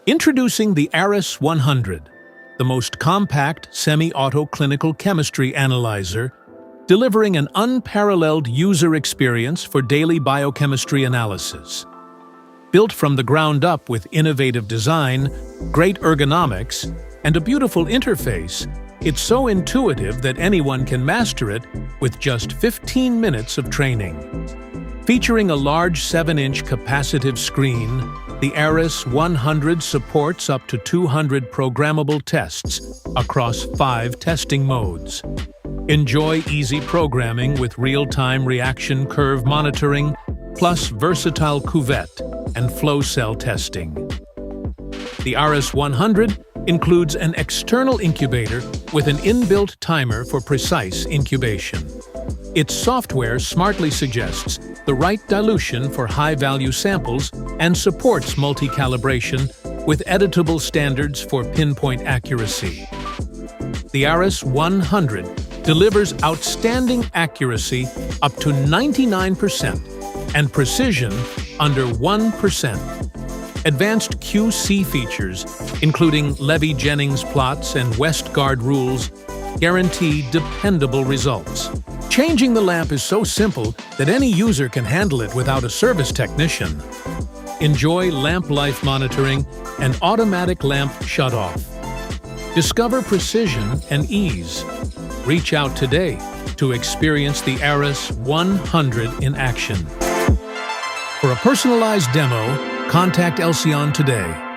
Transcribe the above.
Introducing the Aris 100, the most compact semi-auto clinical chemistry analyzer, delivering an unparalleled user experience for daily biochemistry analysis. Built from the ground up with innovative design, great ergonomics, and a beautiful interface, it's so intuitive that anyone can master it with just 15 minutes of training. Featuring a large 7-inch capacitive screen, the Aris 100 supports up to 200 programmable tests across 5 testing modes. Enjoy easy programming with real-time reaction curve monitoring, plus versatile cuvette and flow cell testing. The Aris 100 includes an external incubator with an inbuilt timer for precise incubation. Its software smartly suggests the right dilution for high-value samples and supports multi-calibration with editable standards for pinpoint accuracy. The Aris 100 delivers outstanding accuracy up to 99% and precision under 1%. Advanced QC features, including Levy-Jennings plots and Westgard rules, guarantee dependable results. Changing the lamp is so simple that any user can handle it without a service technician. Enjoy lamp life monitoring and automatic lamp shutoff. Discover precision and ease. Reach out today to experience the Aris 100 in action. For a personalized demo, contact Elsion today.